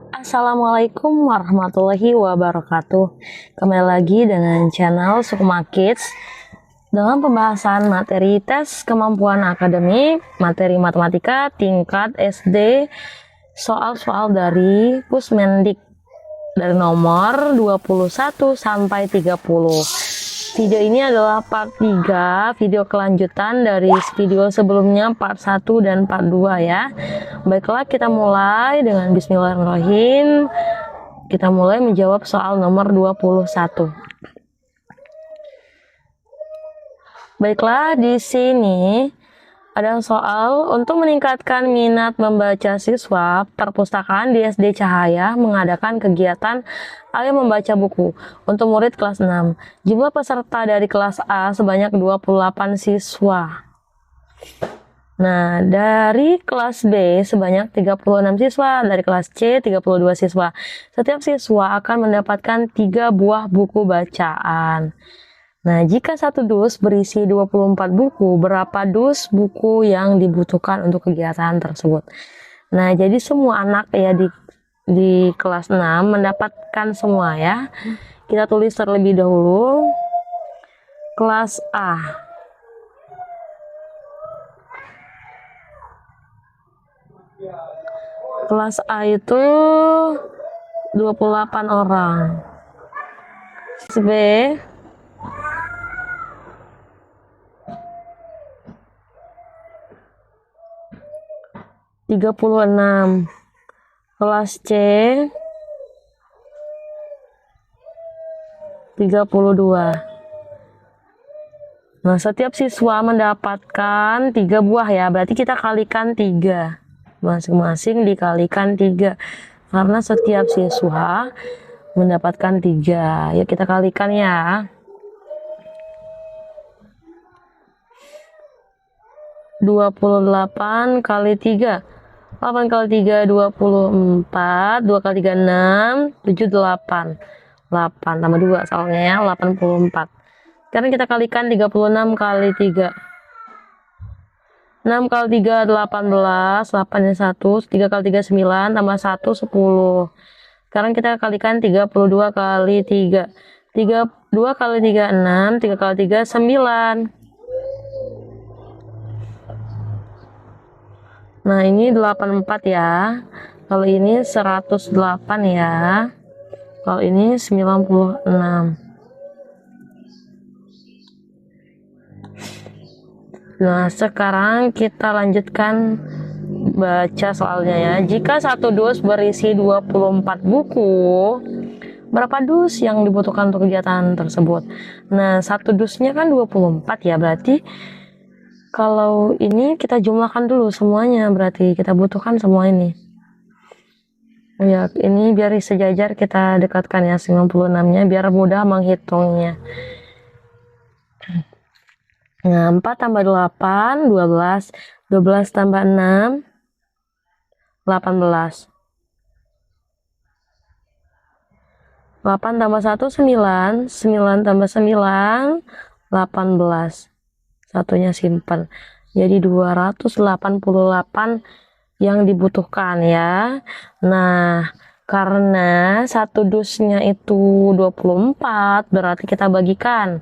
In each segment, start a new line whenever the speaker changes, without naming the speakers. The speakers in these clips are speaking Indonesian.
Assalamualaikum warahmatullahi wabarakatuh. Kembali lagi dengan channel Sukma Kids dalam pembahasan materi tes kemampuan akademik, materi matematika tingkat SD, soal-soal dari Pusmendik dari nomor 21 sampai 30. Video ini adalah part 3, video kelanjutan dari video sebelumnya part 1 dan part 2 ya. Baiklah, kita mulai dengan bismillahirrahmanirrahim. Kita mulai menjawab soal nomor 21. Baiklah, di sini ada soal untuk meningkatkan minat membaca siswa. Perpustakaan di SD Cahaya mengadakan kegiatan Ayo Membaca Buku untuk murid kelas 6. Jumlah peserta dari kelas A sebanyak 28 siswa. Nah, dari kelas B sebanyak 36 siswa, dari kelas C 32 siswa. Setiap siswa akan mendapatkan 3 buah buku bacaan. Nah, jika satu dus berisi 24 buku, berapa dus buku yang dibutuhkan untuk kegiatan tersebut? Nah, jadi semua anak ya di kelas 6 mendapatkan semua ya. Kita tulis terlebih dahulu. Kelas A. Kelas A itu 28 orang. Kelas B 36. Kelas C 32. Nah, setiap siswa mendapatkan 3 buah ya, berarti kita kalikan 3. Masing-masing dikalikan 3. Karena setiap siswa mendapatkan 3. Yuk kita kalikan ya. 28 kali 3. 8 kali 3 24, 2 kali 3 6, 7 8. 8 tambah 2 soalnya ya, 84. Sekarang kita kalikan 36 kali 3. 6 kali 3 18, 8 nya 1, 3 kali 3 9, tambah 1 10. Sekarang kita kalikan 32 kali 3. 2 kali 3 6, 3 kali 3 9. Nah, ini 84 ya. Kalau ini 108 ya. Kalau ini 96. Nah, sekarang kita lanjutkan baca soalnya ya. Jika satu dus berisi 24 buku, berapa dus yang dibutuhkan untuk kegiatan tersebut? Nah, satu dusnya kan 24 ya, berarti kalau ini kita jumlahkan dulu semuanya, berarti kita butuhkan semua ini. Ya, ini biar sejajar kita dekatkan ya 96-nya biar mudah menghitungnya. Nah, 4 tambah 8, 12. 12 tambah 6, 18. 8 tambah 1, 9. 9 tambah 9, 18. Satunya simpan. Jadi 288 yang dibutuhkan ya. Nah, karena satu dusnya itu 24, berarti kita bagikan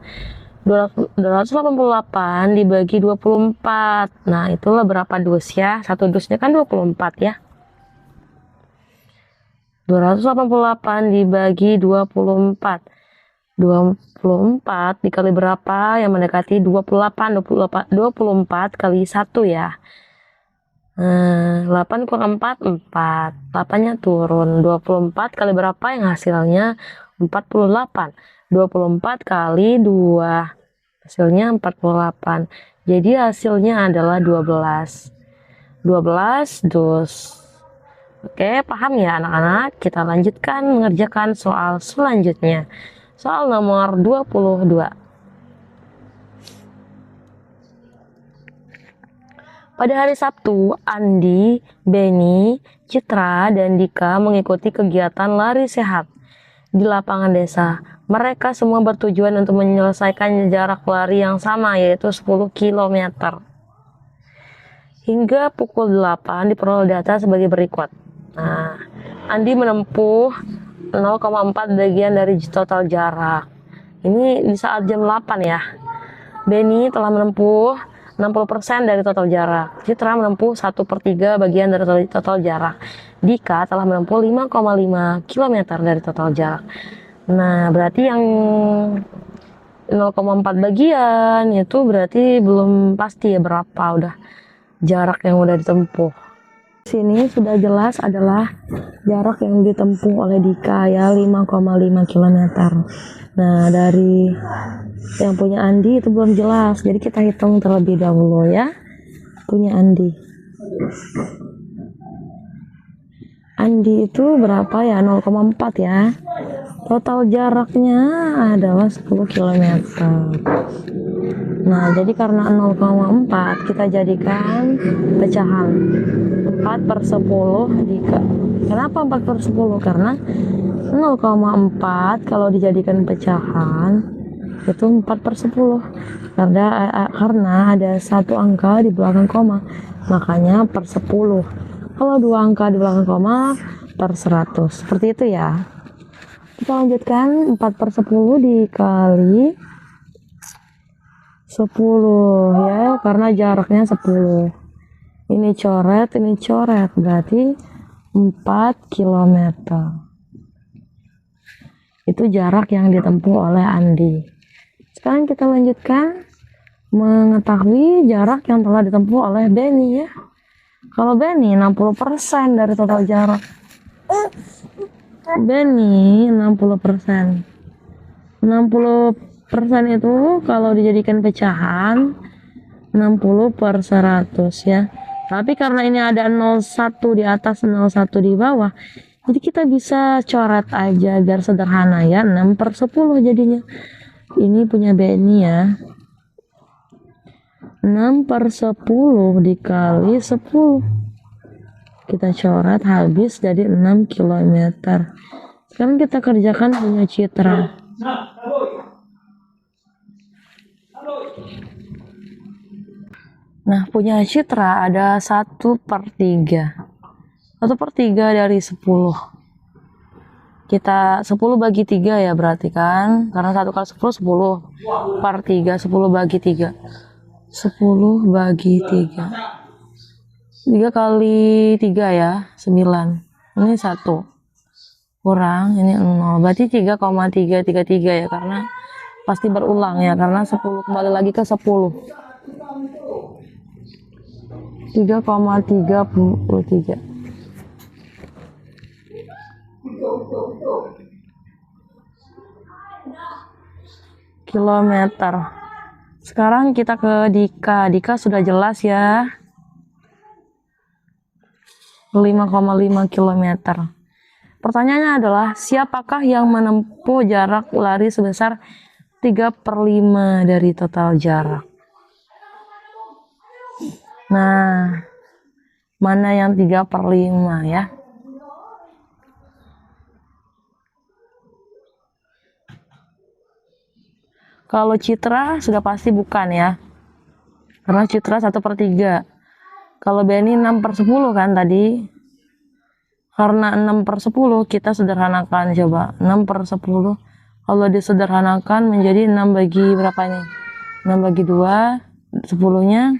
288 dibagi 24. Nah, itulah berapa dus ya? Satu dusnya kan 24 ya. 288 dibagi 24. 24 dikali berapa yang mendekati 28. 24 kali 1 ya. 8 kurang 4, 4. 8-nya turun. 24 kali berapa yang hasilnya 48. 24 kali 2. Hasilnya 48. Jadi hasilnya adalah 12. 12 dus. Oke, paham ya anak-anak? Kita lanjutkan mengerjakan soal selanjutnya. Soal nomor 22. Pada hari Sabtu, Andi, Beni, Citra, dan Dika mengikuti kegiatan lari sehat di lapangan desa. Mereka semua bertujuan untuk menyelesaikan jarak lari yang sama, yaitu 10 km. Hingga pukul 8 diperoleh data sebagai berikut. Nah, Andi menempuh 0,4 bagian dari total jarak. Ini di saat jam 8 ya. Benny telah menempuh 60% dari total jarak. Citra menempuh 1/3 bagian dari total jarak. Dika telah menempuh 5,5 km dari total jarak. Nah, berarti yang 0,4 bagian itu berarti belum pasti ya berapa udah jarak yang udah ditempuh. Sini sudah jelas adalah jarak yang ditempuh oleh Dika ya 5,5 km. Nah, dari yang punya Andi itu belum jelas. Jadi kita hitung terlebih dahulu ya. Punya Andi. Andi itu berapa ya? 0,4 ya. Total jaraknya adalah 10 km. Nah, jadi karena 0,4 kita jadikan pecahan 4/10 Dika. Kenapa 4/10? Karena 0,4 kalau dijadikan pecahan itu 4/10. Karena ada satu angka di belakang koma, makanya per 10. Kalau dua angka di belakang koma per 100. Seperti itu ya. Kita lanjutkan 4/10 dikali 10 ya, karena jaraknya 10. Ini coret, berarti 4 km. Itu jarak yang ditempuh oleh Andi. Sekarang kita lanjutkan mengetahui jarak yang telah ditempuh oleh Benny ya. Kalau Benny 60% dari total jarak. Benny 60%. 60% itu kalau dijadikan pecahan 60/100 ya. Tapi karena ini ada 01 di atas 01 di bawah, jadi kita bisa coret aja biar sederhana ya. 6/10 jadinya. Ini punya Benny ya. 6/10 dikali 10. Kita coret habis jadi 6 km. Sekarang kita kerjakan punya Citra. Nah, punya Citra ada 1/3. 1/3 dari 10. Kita 10 bagi 3 ya berarti kan. Karena 1 kali 10, 10/3. 10 bagi 3. 10 bagi 3. 3 kali 3 ya, 9. Ini 1. Kurang, ini 0. Berarti 3,333 ya, karena pasti berulang ya. Karena 10 kembali lagi ke 10. 3,33 kilometer. Sekarang kita ke Dika. Dika sudah jelas ya. 5,5 km. Pertanyaannya adalah siapakah yang menempuh jarak lari sebesar 3/5 dari total jarak? Nah, mana yang 3/5 ya? Kalau Citra sudah pasti bukan ya. Karena Citra 1/3. Kalau Benny 6/10 kan tadi. Karena 6/10 kita sederhanakan coba. 6/10 kalau disederhanakan menjadi 6 bagi berapa ini? 6 bagi 2, 10-nya.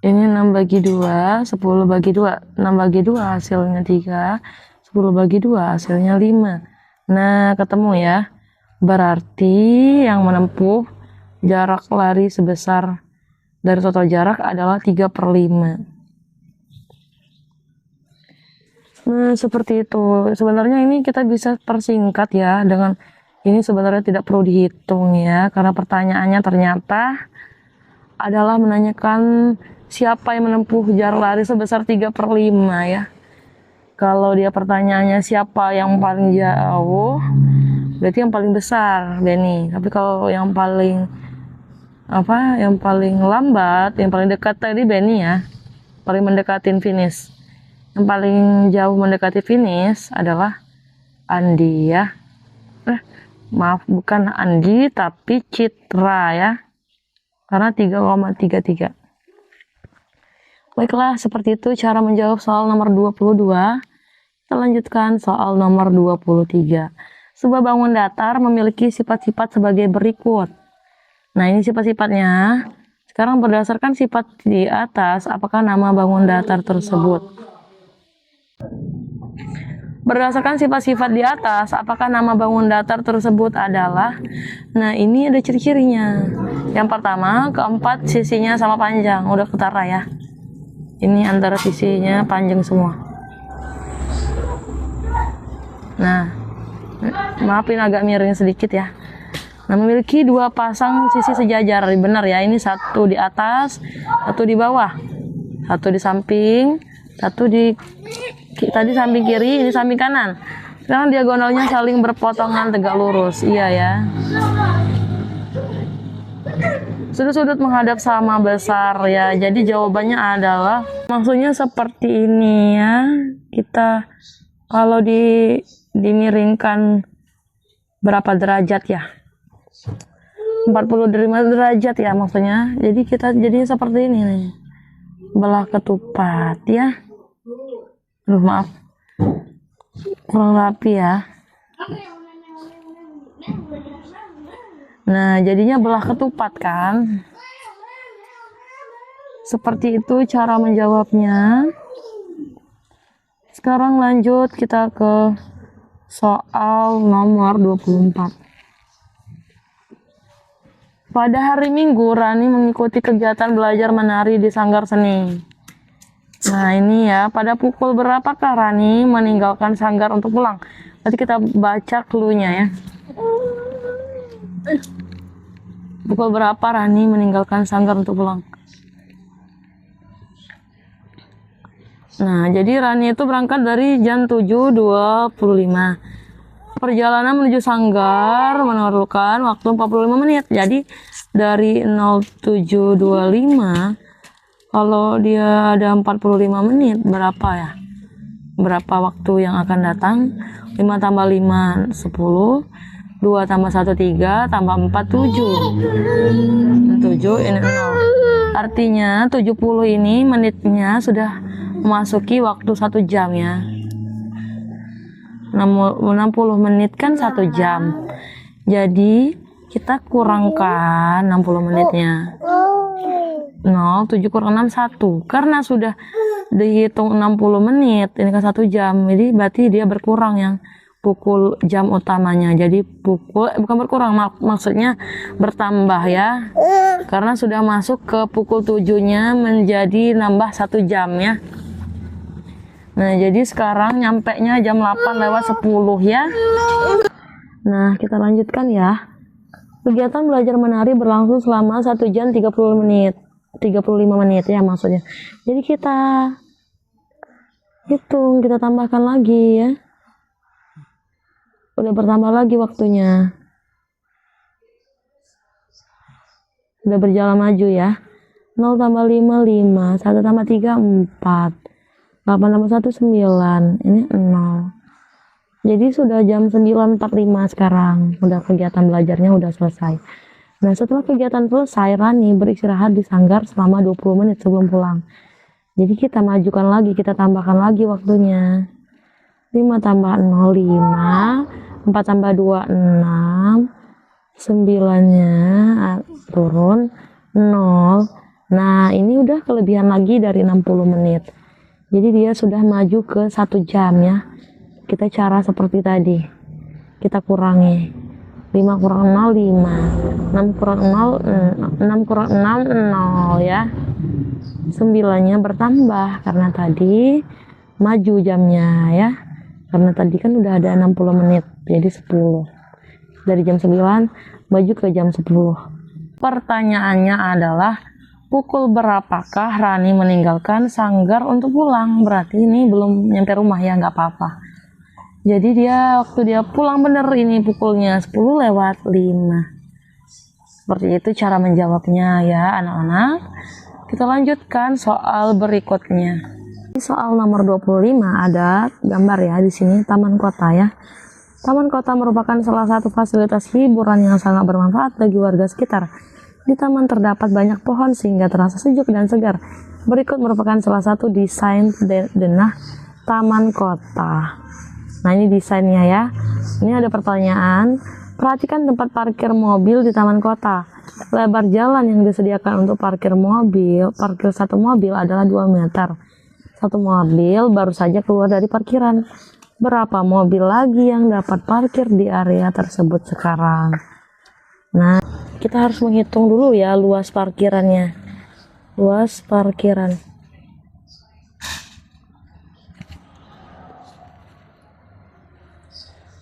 Ini 6 bagi 2, 10 bagi 2. 6 bagi 2 hasilnya 3. 10 bagi 2 hasilnya 5. Nah, ketemu ya. Berarti yang menempuh jarak lari sebesar dari total jarak adalah 3/5. Nah, seperti itu. Sebenarnya ini kita bisa persingkat ya. Dengan ini sebenarnya tidak perlu dihitung ya. Karena pertanyaannya ternyata adalah menanyakan siapa yang menempuh jarak lari sebesar 3/5 ya. Kalau dia pertanyaannya siapa yang paling jauh, berarti yang paling besar Benny. Tapi kalau yang paling lambat, yang paling dekat tadi Benny ya, paling mendekatin finish. Yang paling jauh mendekati finish adalah Andi ya. Maaf, bukan Andi tapi Citra ya. Karena 3,33. Baiklah, seperti itu cara menjawab soal nomor 22. Kita lanjutkan soal nomor 23. Sebuah bangunan datar memiliki sifat-sifat sebagai berikut. Nah, ini sifat-sifatnya. Sekarang berdasarkan sifat di atas, apakah nama bangunan datar tersebut? Berdasarkan sifat-sifat di atas, apakah nama bangunan datar tersebut adalah? Nah, ini ada ciri-cirinya. Yang pertama, keempat sisinya sama panjang. Udah ketara ya. Ini antara sisinya panjang semua. Nah, maafin agak miring sedikit ya. Nah, memiliki dua pasang sisi sejajar. Benar ya, ini satu di atas, satu di bawah. Satu di samping, satu di tadi samping kiri, ini samping kanan. Sekarang diagonalnya saling berpotongan tegak lurus. Iya ya. Sudut-sudut menghadap sama besar ya. Jadi jawabannya adalah maksudnya seperti ini ya. Kita kalau dimiringkan berapa derajat ya? 45 derajat ya maksudnya. Jadi kita jadinya seperti ini nih. Belah ketupat ya. Aduh maaf. Kurang rapi ya. Nah, jadinya belah ketupat kan? Seperti itu cara menjawabnya. Sekarang lanjut kita ke soal nomor 24. Pada hari Minggu, Rani mengikuti kegiatan belajar menari di sanggar seni. Nah, ini ya, pada pukul berapakah Rani meninggalkan sanggar untuk pulang? Nanti kita baca clue-nya ya. Pukul berapa Rani meninggalkan sanggar untuk pulang? Nah, jadi Rani itu berangkat dari jam 7.25. Perjalanan menuju sanggar memerlukan waktu 45 menit. Jadi dari 07.25 kalau dia ada 45 menit berapa ya? Berapa waktu yang akan datang? 5 tambah 5 10, 2 tambah 1 3, tambah 4 7. 7 ini 0. Artinya 70 ini menitnya sudah memasuki waktu 1 jam ya. 60 menit kan 1 jam. Jadi kita kurangkan 60 menitnya. 0, 7 kurang 6, 1. Karena sudah dihitung 60 menit, ini kan 1 jam. Jadi berarti dia berkurang yang pukul jam utamanya. Jadi bukan berkurang, maksudnya bertambah ya. Karena sudah masuk ke pukul 7-nya menjadi nambah 1 jam ya. Nah, jadi sekarang nyampenya jam 8:10 ya. Nah, kita lanjutkan ya. Kegiatan belajar menari berlangsung selama 1 jam 35 menit ya maksudnya. Jadi kita hitung, kita tambahkan lagi ya. Udah bertambah lagi waktunya. Udah berjalan maju ya. 0 tambah 5 5, 1 tambah 3 4. 8 tambah 1 9, ini 0. Jadi sudah jam 9.45 sekarang. Udah kegiatan belajarnya udah selesai. Nah, setelah kegiatan selesai, Rani beristirahat di sanggar selama 20 menit sebelum pulang. Jadi kita majukan lagi, kita tambahkan lagi waktunya. 5 tambah 0 5, 4 tambah 2 6, 9-nya turun 0. Nah, ini udah kelebihan lagi dari 60 menit. Jadi dia sudah maju ke 1 jam ya. Kita cara seperti tadi. Kita kurangi. 5 kurang 0 5. 6 kurang 0 6 kurang 6 0 ya. 9-nya bertambah karena tadi maju jamnya ya. Karena tadi kan udah ada 60 menit. Jadi 10. Dari jam 9 maju ke jam 10. Pertanyaannya adalah pukul berapakah Rani meninggalkan sanggar untuk pulang? Berarti ini belum nyampe rumah ya, nggak apa-apa. Jadi waktu dia pulang bener ini pukulnya 10:05. Seperti itu cara menjawabnya ya anak-anak. Kita lanjutkan soal berikutnya. Soal nomor 25 ada gambar ya di sini taman kota ya. Taman kota merupakan salah satu fasilitas hiburan yang sangat bermanfaat bagi warga sekitar. Di taman terdapat banyak pohon sehingga terasa sejuk dan segar. Berikut merupakan salah satu desain denah taman kota. Nah, ini desainnya ya. Ini ada pertanyaan. Perhatikan tempat parkir mobil di taman kota. Lebar jalan yang disediakan untuk parkir satu mobil adalah 2 meter. Satu mobil baru saja keluar dari parkiran. Berapa mobil lagi yang dapat parkir di area tersebut sekarang? Nah, kita harus menghitung dulu ya luas parkirannya. Luas parkiran.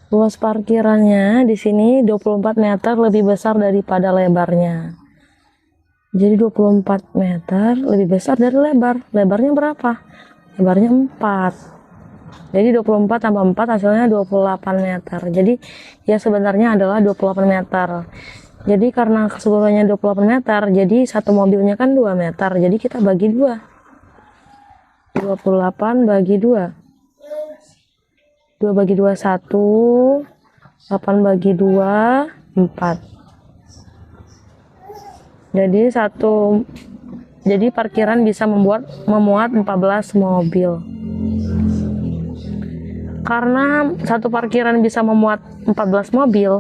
Luas parkirannya di sini 24 meter, lebih besar daripada lebarnya. Jadi 24 meter lebih besar dari lebar. Lebarnya berapa? Lebarnya 4. Jadi 24 tambah 4 hasilnya 28 meter. Jadi ya sebenarnya adalah 28 meter. Jadi karena keseluruhannya 28 meter, jadi satu mobilnya kan 2 meter. Jadi kita bagi 2. 28 bagi 2. 2 bagi 2 1, 8 bagi 2 4. Jadi parkiran bisa memuat 14 mobil. Karena satu parkiran bisa memuat 14 mobil,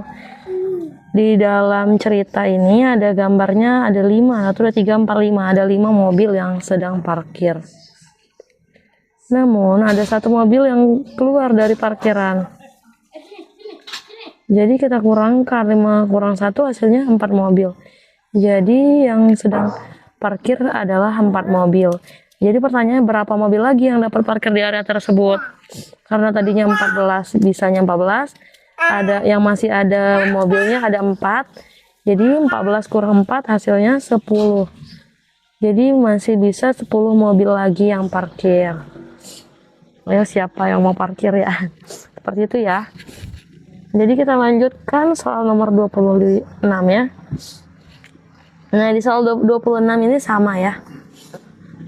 di dalam cerita ini ada gambarnya, ada 5, 1 2 3 4 5, ada 5 mobil yang sedang parkir. Namun ada satu mobil yang keluar dari parkiran. Jadi kita kurangkan 5 kurang 1 hasilnya 4 mobil. Jadi yang sedang parkir adalah 4 mobil. Jadi pertanyaannya berapa mobil lagi yang dapat parkir di area tersebut? Karena tadinya 14, bisanya 14. Ada yang masih ada mobilnya ada 4. Jadi 14 kurang 4 hasilnya 10. Jadi masih bisa 10 mobil lagi yang parkir. Ya, siapa yang mau parkir ya? Seperti itu ya. Jadi kita lanjutkan soal nomor 26 ya. Nah, di soal 26 ini sama ya.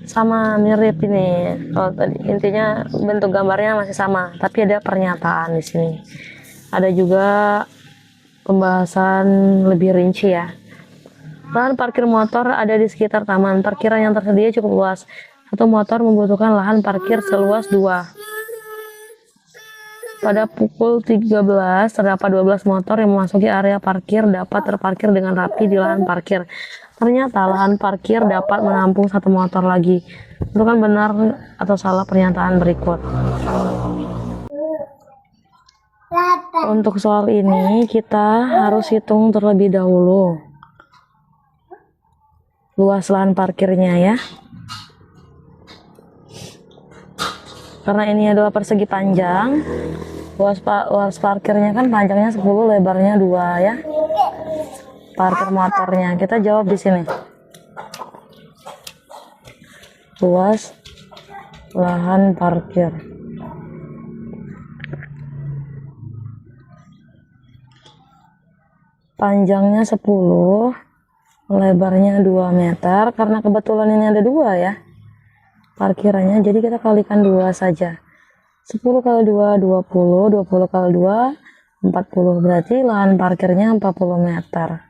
Sama mirip ini. Kalau tadi intinya bentuk gambarnya masih sama, tapi ada pernyataan di sini. Ada juga pembahasan lebih rinci ya. Lahan parkir motor ada di sekitar taman. Parkiran yang tersedia cukup luas. Satu motor membutuhkan lahan parkir seluas 2. Pada pukul 13, terdapat 12 motor yang memasuki area parkir dapat terparkir dengan rapi di lahan parkir. Ternyata lahan parkir dapat menampung 1 motor lagi. Tentukan benar atau salah pernyataan berikut. Untuk soal ini kita harus hitung terlebih dahulu luas lahan parkirnya ya. Karena ini adalah persegi panjang, luas parkirnya kan panjangnya 10, lebarnya 2 ya. Parkir motornya kita jawab di sini. Luas lahan parkir. Panjangnya 10, lebarnya 2 meter. Karena kebetulan ini ada 2 ya parkirannya, jadi kita kalikan 2 saja. 10 kali 2 20, 20 kali 2 40, berarti lahan parkirnya 40 meter.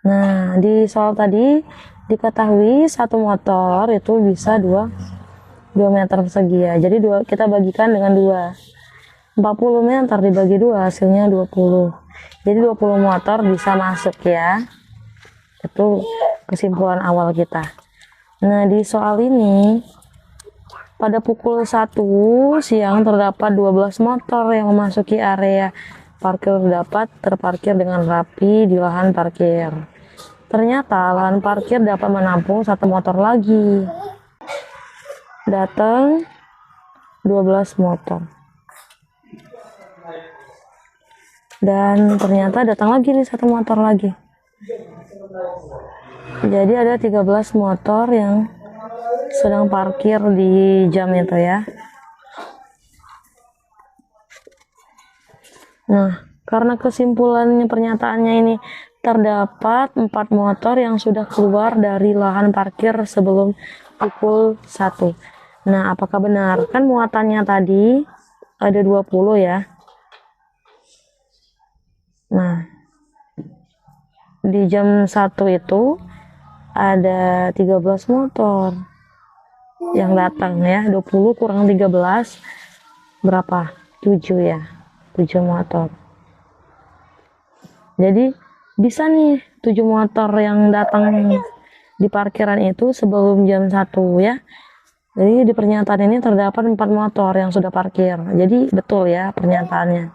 Nah, di soal tadi diketahui satu motor itu bisa 2 meter persegi ya. Jadi kita bagikan dengan 2. 40 meter dibagi 2 hasilnya 20. Jadi 20 motor bisa masuk ya. Itu kesimpulan awal kita. Nah, di soal ini pada pukul 1 siang terdapat 12 motor yang memasuki area parkir dapat terparkir dengan rapi di lahan parkir. Ternyata lahan parkir dapat menampung 1 motor lagi. Datang 12 motor. Dan ternyata datang lagi nih 1 motor lagi. Jadi ada 13 motor yang sedang parkir di jam itu ya. Nah, karena kesimpulannya pernyataannya ini terdapat 4 motor yang sudah keluar dari lahan parkir sebelum pukul 1. Nah, apakah benar? Kan muatannya tadi ada 20 ya. Nah, di jam 1 itu ada 13 motor. yang datang ya. 20 kurang 13 berapa? 7 ya. 7 motor. Jadi bisa nih 7 motor yang datang di parkiran itu sebelum jam 1 ya. Jadi di pernyataan ini terdapat 4 motor yang sudah parkir. Jadi betul ya pernyataannya.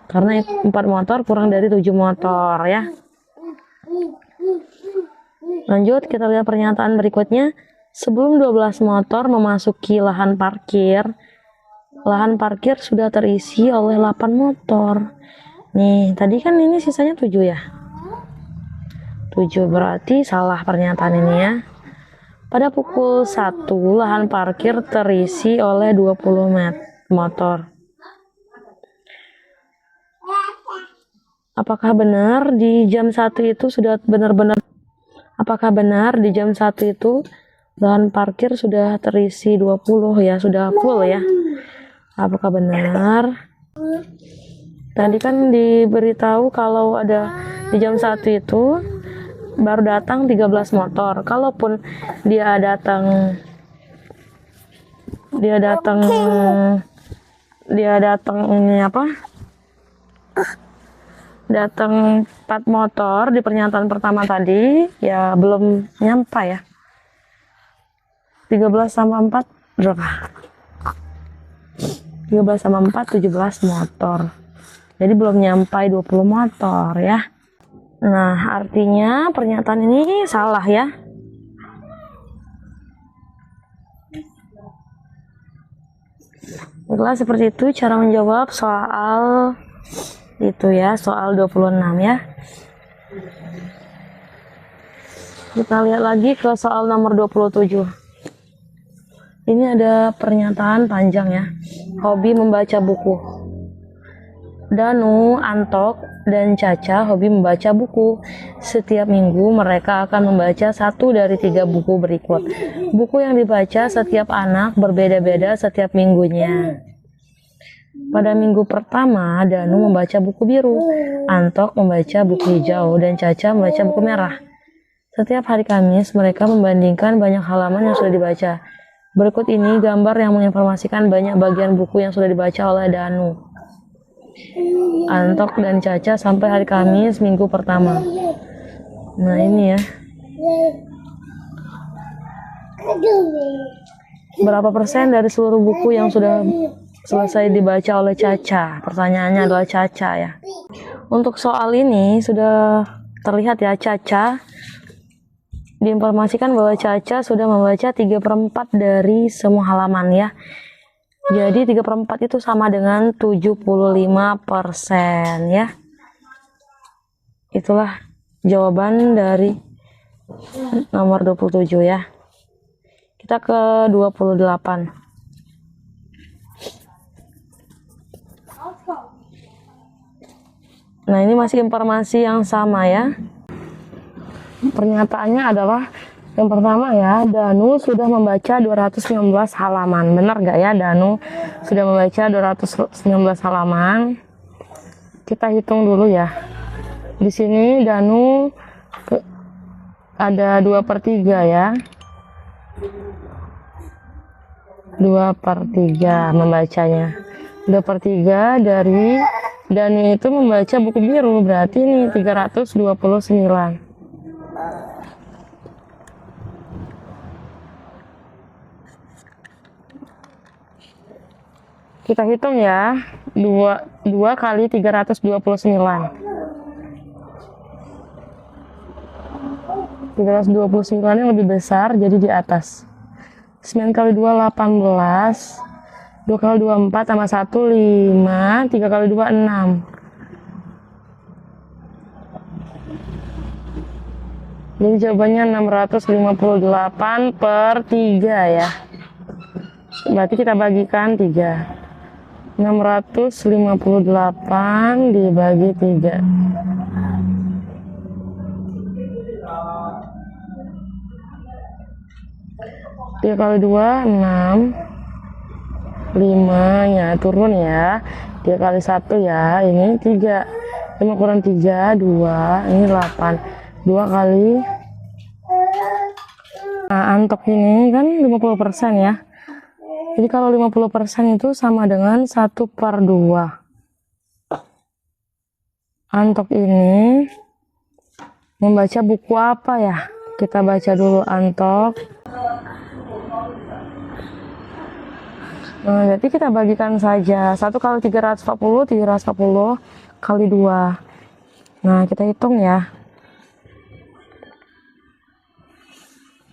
Karena 4 motor kurang dari 7 motor ya. Lanjut kita lihat pernyataan berikutnya. Sebelum 12 motor memasuki lahan parkir sudah terisi oleh 8 motor. Nih, tadi kan ini sisanya 7 ya. 7 berarti salah pernyataan ini ya. Pada pukul 1, lahan parkir terisi oleh 20 motor. Apakah benar di jam 1 itu sudah Apakah benar di jam 1 itu lahan parkir sudah terisi 20 ya, sudah full ya? Apakah benar? Tadi kan diberitahu kalau ada di jam 1 itu baru datang 13 motor. Kalaupun dia datang ini apa? Datang 4 motor di pernyataan pertama tadi ya belum nyampe ya. 13 sama 4 berapa? 13 sama 4 17 motor. Jadi belum nyampe 20 motor ya. Nah, artinya pernyataan ini salah ya. Baiklah, seperti itu cara menjawab soal itu ya, soal 26 ya. Kita lihat lagi ke soal nomor 27. Ini ada pernyataan panjang ya. Hobi membaca buku. Danu, Antok, dan Caca hobi membaca buku. Setiap minggu mereka akan membaca 1 dari 3 buku berikut. Buku yang dibaca setiap anak berbeda-beda setiap minggunya. Pada minggu pertama, Danu membaca buku biru, Antok membaca buku hijau, dan Caca membaca buku merah. Setiap hari Kamis, mereka membandingkan banyak halaman yang sudah dibaca. Berikut ini gambar yang menginformasikan banyak bagian buku yang sudah dibaca oleh Danu, Antok, dan Caca sampai hari Kamis minggu pertama. Nah ini ya. Berapa persen dari seluruh buku yang sudah selesai dibaca oleh Caca? Pertanyaannya adalah Caca ya. Untuk soal ini sudah terlihat ya, Caca diinformasikan bahwa Caca sudah membaca 3/4 dari semua halaman ya. Jadi 3/4 itu sama dengan 75% ya. Itulah jawaban dari nomor 27 ya. Kita ke 28. Nah, ini masih informasi yang sama ya. Pernyataannya adalah yang pertama ya, Danu sudah membaca 219 halaman. Benar gak ya, Danu sudah membaca 219 halaman? Kita hitung dulu ya. Di sini Danu ada 2/3 ya. 2/3 membacanya. 2/3 dari Danu itu membaca buku biru, berarti ini 329. Kita hitung ya, 2 kali 329. 329 yang lebih besar, jadi di atas. 9 kali 2, 18. 2 kali 2, 4, tambah 1, 5. 3 kali 2, 6. Jadi jawabannya 658/3 ya. Berarti kita bagikan 3. 658 dibagi 3. 3 kali 2, 6. 5 nya turun ya. 3 kali 1 ya, ini 3. 5 kurang 3, 2. Ini 8. 2 kali Nah, antok ini kan 50% ya. Jadi kalau 50% itu sama dengan 1/2. Antok ini membaca buku apa ya? Kita baca dulu antok. Nah, berarti kita bagikan saja. 1 kali 340, 340 kali 2. Nah, kita hitung ya.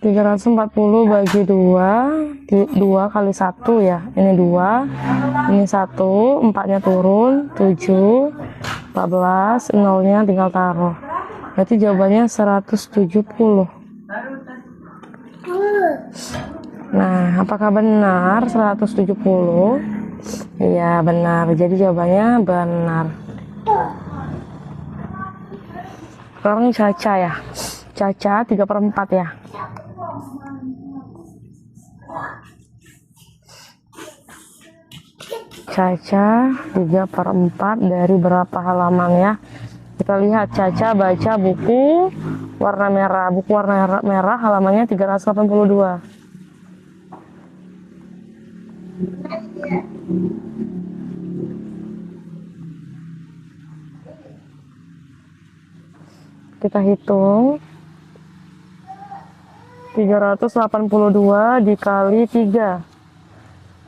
340 bagi 2, 2 kali 1 ya. Ini 2, ini 1, 4-nya turun, 7, 14, 0-nya tinggal taruh. Berarti jawabannya 170. Nah, apakah benar 170? Iya, benar. Jadi jawabannya benar. Sekarang Caca ya. Caca 3/4 ya. Caca 3/4 dari berapa halaman ya? Kita lihat Caca baca buku warna merah. Buku warna merah halamannya 382. Kita hitung 382 dikali 3.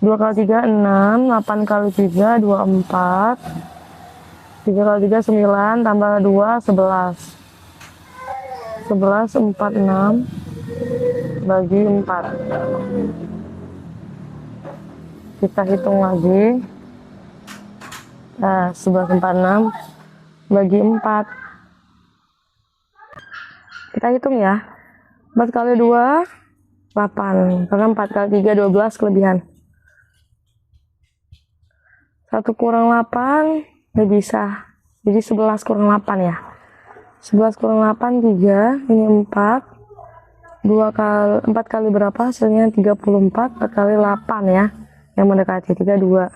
2 kali 3 6, 8 kali 3 24, 3 kali 3 9, tambah 2 11. 11 46 bagi 4. Kita hitung lagi. Nah, 11 46 bagi 4. Kita hitung ya. 4 kali 2 8. Karena 4 kali 3 12 kelebihan. 1 kurang 8 nggak bisa. Jadi 11 kurang 8 ya. 11 kurang 8 3, ini 4. 4 kali berapa? Hasilnya 34. 4 kali 8 ya. Yang mendekati 32.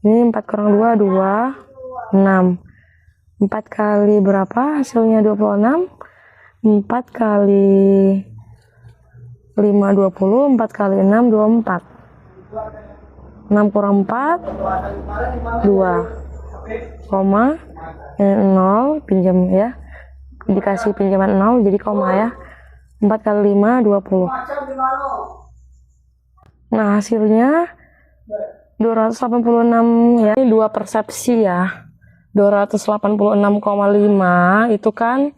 Ini 4 kurang 2 2, 6. 4 kali berapa? Hasilnya 26. 4 kali 5 20, 4 kali 6 24. 6 kurang 4 2, koma 0, pinjam ya, dikasih pinjaman 0 jadi koma ya. 4 kali 5 20. Nah, hasilnya 286 ya. Ini 2 persepsi ya. 286,5 itu kan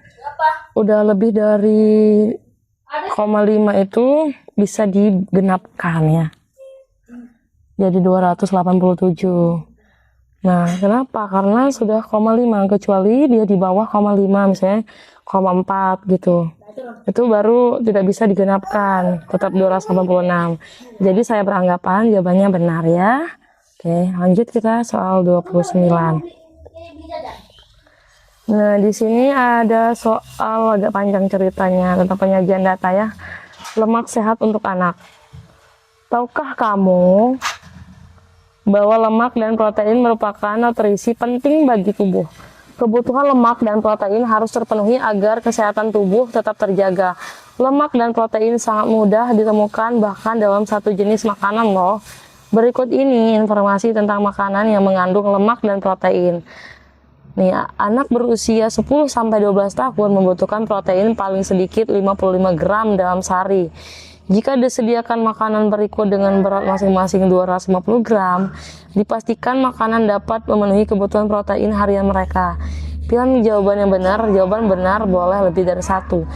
udah lebih dari 0,5 itu bisa digenapkan ya. Jadi 287. Nah, kenapa? Karena sudah 0,5, kecuali dia di bawah 0,5, misalnya 0,4 gitu. Itu baru tidak bisa digenapkan, tetap 286. Jadi saya beranggapan jawabannya benar ya. Oke, lanjut kita soal 29. Nah, di sini ada soal agak panjang ceritanya tentang penyajian data ya. Lemak sehat untuk anak. Tahukah kamu bahwa lemak dan protein merupakan nutrisi penting bagi tubuh? Kebutuhan lemak dan protein harus terpenuhi agar kesehatan tubuh tetap terjaga. Lemak dan protein sangat mudah ditemukan bahkan dalam satu jenis makanan loh. Berikut ini informasi tentang makanan yang mengandung lemak dan protein. Nih, anak berusia 10-12 tahun membutuhkan protein paling sedikit 55 gram dalam sehari. Jika disediakan makanan berikut dengan berat masing-masing 250 gram, dipastikan makanan dapat memenuhi kebutuhan protein harian mereka. Pilih jawaban yang benar. Jawaban benar boleh lebih dari 1.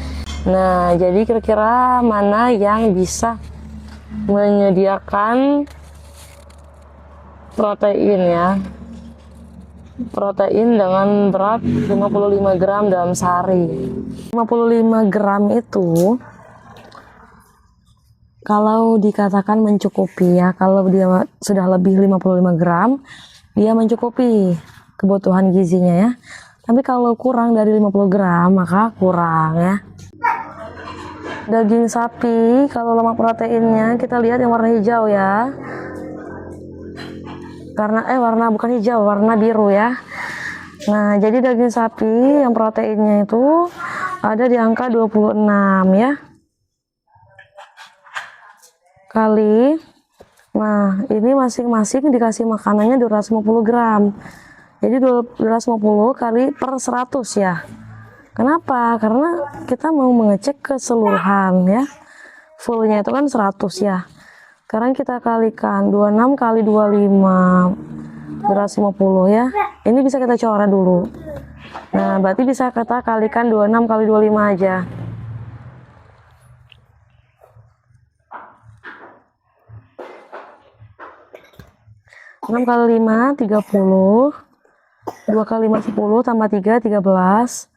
Nah, jadi kira-kira mana yang bisa menyediakan protein ya? Protein dengan berat 55 gram dalam sehari. 55 gram itu kalau dikatakan mencukupi ya, kalau dia sudah lebih 55 gram, dia mencukupi kebutuhan gizinya ya. Tapi kalau kurang dari 50 gram, maka kurang ya. Daging sapi, kalau lemak proteinnya, kita lihat yang warna hijau ya. Karena bukan hijau, warna biru ya. Nah, jadi daging sapi yang proteinnya itu ada di angka 26 ya. kali, nah ini masing-masing dikasih makanannya 250 gram. Jadi 250 kali per 100 ya. Kenapa? Karena kita mau mengecek keseluruhan ya. Fullnya itu kan 100 ya. Sekarang kita kalikan 26 kali 25 250 ya. Ini bisa kita coret dulu. Nah, berarti bisa kita kalikan 26 kali 25 aja. Enam kali 5 30. 2 kali 5 10 tambah 3 13.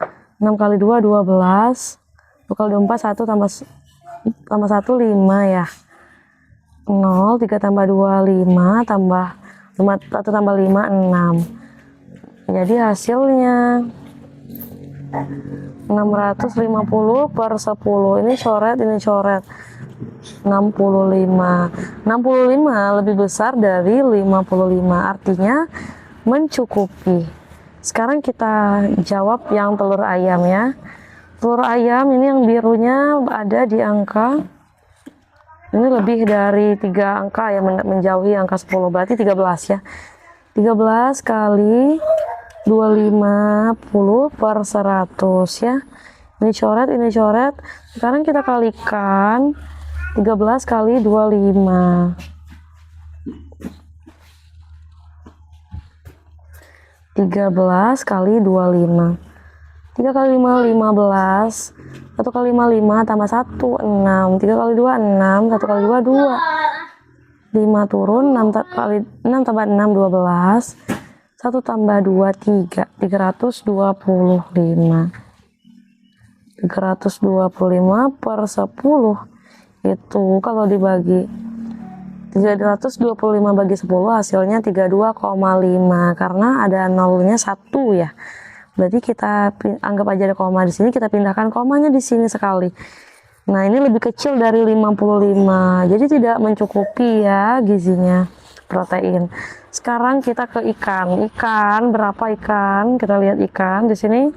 6 kali 2 12. 2 kali 4 1 tambah 1 5 ya. 0 3 tambah 2 5 tambah 1 tambah 5 6. Jadi hasilnya 650 per 10. Ini coret, ini coret. 65 lebih besar dari 55, artinya mencukupi. Sekarang kita jawab yang telur ayam ya. Telur ayam ini yang birunya ada di angka, ini lebih dari 3 angka ya, menjauhi angka 10, berarti 13 ya. 13 kali 250 per 100 ya. Ini coret, ini coret. Sekarang kita kalikan 13 kali 25. 13 kali 25. 3 kali 5 15. 1 kali 5 5 tambah 1 6. 3 kali 2 6. 1 kali 2 2. 5 turun, 6 kali 6 tambah 6 12. 1 tambah 2 3. 325. 325 per 10 itu kalau dibagi 325 bagi 10 hasilnya 32,5 karena ada nolnya 1 ya. Berarti kita anggap aja ada koma di sini, kita pindahkan komanya di sini sekali. Nah, ini lebih kecil dari 55. Jadi tidak mencukupi ya gizinya protein. Sekarang kita ke ikan. Ikan berapa ikan? Kita lihat ikan di sini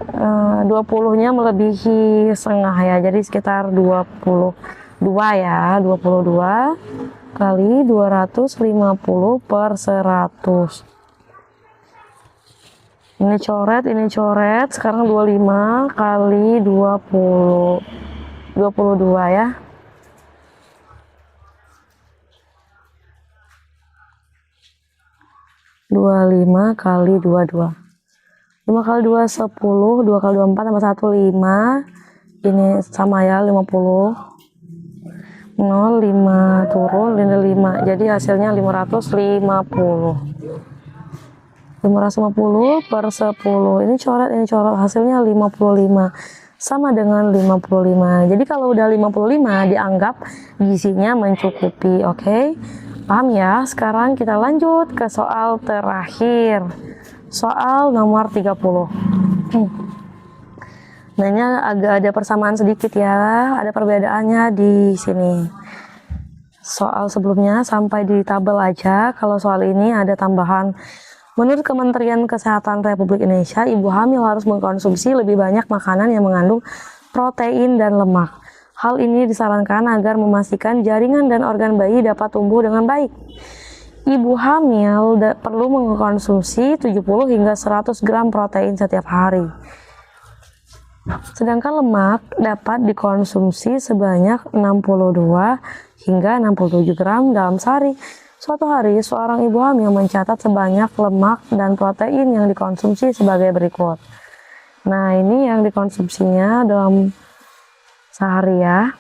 20-nya melebihi setengah ya. Jadi sekitar 22 ya, 22 kali 250 per 100. Ini coret, ini coret. Sekarang 25 kali 20. 22 ya. (25 kali 22). 5 kali 2 10, 2 kali 2 4 tambah 1 5. Ini sama ya, 50. 0 5 turun, ini 5. Jadi hasilnya 550. 550 per 10. Ini coret, hasilnya 55. Sama dengan 55. Jadi kalau udah 55 dianggap gizinya mencukupi, oke? Paham ya? Sekarang kita lanjut ke soal terakhir. Soal nomor 30. Nah, ini agak ada persamaan sedikit ya, ada perbedaannya di sini. Soal sebelumnya sampai di tabel aja, kalau soal ini ada tambahan. Menurut Kementerian Kesehatan Republik Indonesia, ibu hamil harus mengkonsumsi lebih banyak makanan yang mengandung protein dan lemak. Hal ini disarankan agar memastikan jaringan dan organ bayi dapat tumbuh dengan baik. Ibu hamil perlu mengkonsumsi 70 hingga 100 gram protein setiap hari. Sedangkan lemak dapat dikonsumsi sebanyak 62 hingga 67 gram dalam sehari. Suatu hari, seorang ibu hamil mencatat sebanyak lemak dan protein yang dikonsumsi sebagai berikut. Nah, ini yang dikonsumsinya dalam sehari ya.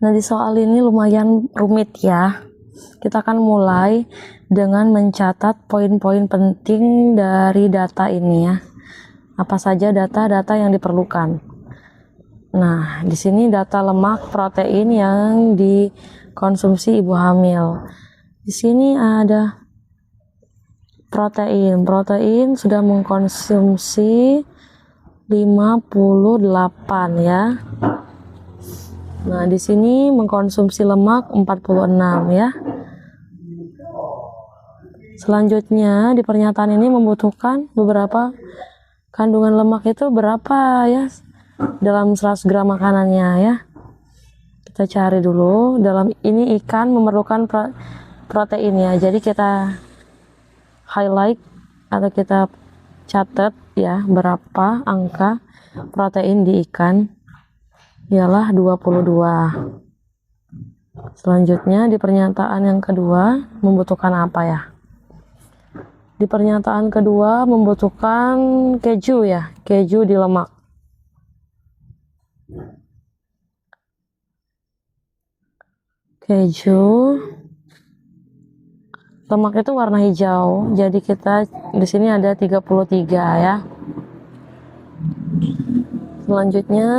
Nah, di soal ini lumayan rumit ya. Kita akan mulai dengan mencatat poin-poin penting dari data ini ya. Apa saja data-data yang diperlukan. Nah, di sini data lemak, protein yang dikonsumsi ibu hamil. Di sini ada protein. Protein sudah mengkonsumsi 58 ya. Nah, di sini mengkonsumsi lemak 46 ya. Selanjutnya di pernyataan ini membutuhkan beberapa kandungan lemak itu berapa ya dalam 100 gram makanannya ya. Kita cari dulu, dalam ini ikan memerlukan proteinnya. Jadi kita highlight atau kita catat ya berapa angka protein di ikan, ialah 22. Selanjutnya di pernyataan yang kedua membutuhkan apa ya? Di pernyataan kedua membutuhkan keju ya, keju di lemak. Keju, lemak itu warna hijau, jadi kita di sini ada 33 ya. Selanjutnya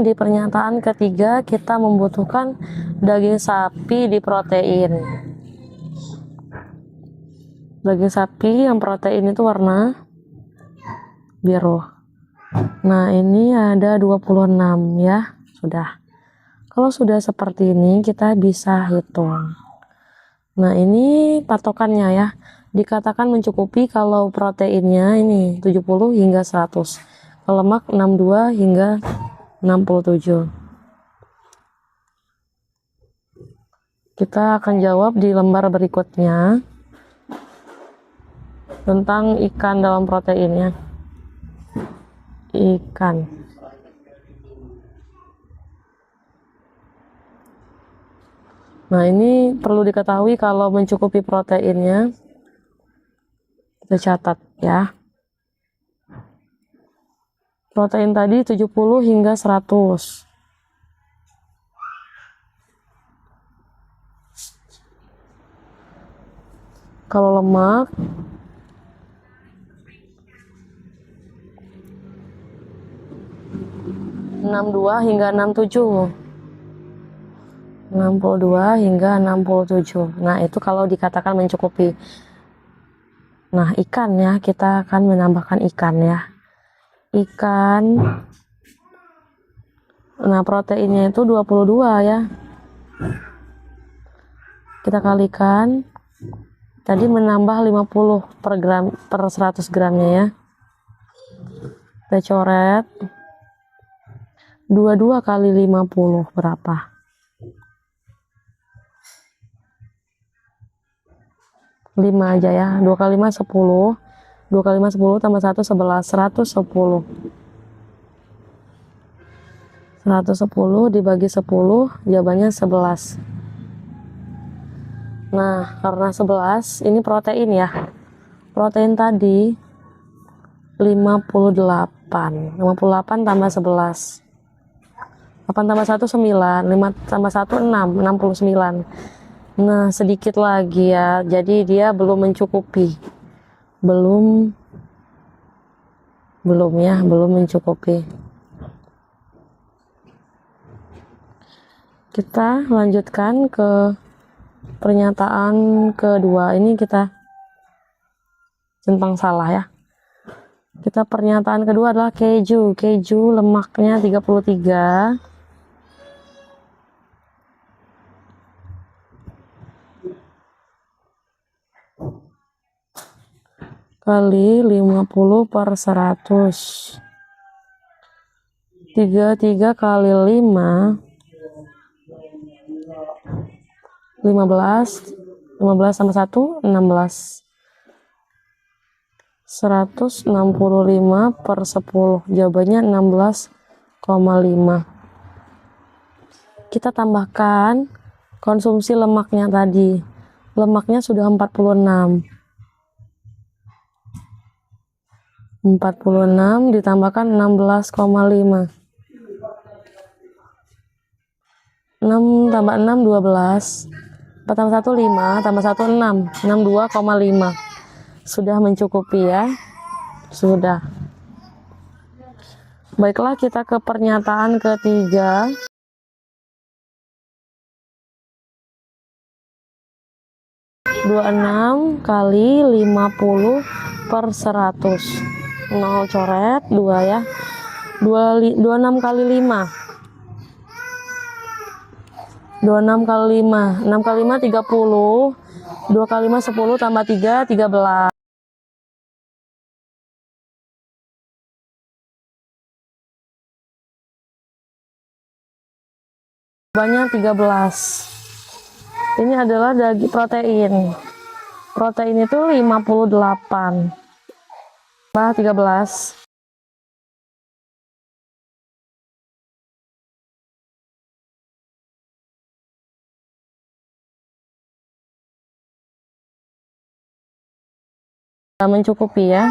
di pernyataan ketiga kita membutuhkan daging sapi di protein. Daging sapi yang protein itu warna biru. Nah, ini ada 26 ya. Sudah. Kalau sudah seperti ini kita bisa hitung. Nah, ini patokannya ya. Dikatakan mencukupi kalau proteinnya ini 70 hingga 100. Lemak 62 hingga 67. Kita akan jawab di lembar berikutnya tentang ikan dalam proteinnya. Ikan. Nah, ini perlu diketahui kalau mencukupi proteinnya. Kita catat ya. Protein tadi 70 hingga 100. Kalau lemak 62 hingga 67. 62 hingga 67. Nah, itu kalau dikatakan mencukupi. Nah, ikan ya, kita akan menambahkan ikan ya. Ikan. Nah, proteinnya itu 22 ya. Kita kalikan. Tadi menambah 50 per gram per 100 gramnya ya. Kita coret. 22 kali 50 berapa? 5 aja ya. 2 kali 5 10. 2 kali 5 10 tambah 1 11. 110. 110 dibagi 10, jawabannya 11. Nah, karena 11 ini protein ya. Protein tadi 58. 58 tambah 11. 8 tambah 1 9, 5 tambah 1 6, 69. Nah, sedikit lagi ya. Jadi dia belum mencukupi. Belum mencukupi. Kita lanjutkan ke pernyataan kedua. Ini kita centang salah ya. Kita pernyataan kedua adalah keju. Keju lemaknya 33. Kali 50 per 100. 33 kali 5. 15. 15 sama 1, 16. 165 per 10. Jawabannya 16,5. Kita tambahkan konsumsi lemaknya tadi. Lemaknya sudah 46. 46 ditambahkan 16,5. 6 tambah 6 12. 4 tambah 1 5 tambah 1 6. 62,5. Sudah mencukupi ya. Sudah. Baiklah, kita ke pernyataan ketiga. Dua 26 kali 50 per 100. 0 coret 2 ya. 26 kali 5. 26 kali 5. 6 kali 5 30. 2 kali 5 10 tambah 3 13. Banyak 13. Ini adalah daging protein. Protein itu 58. Tambah 13. Mencukupi ya.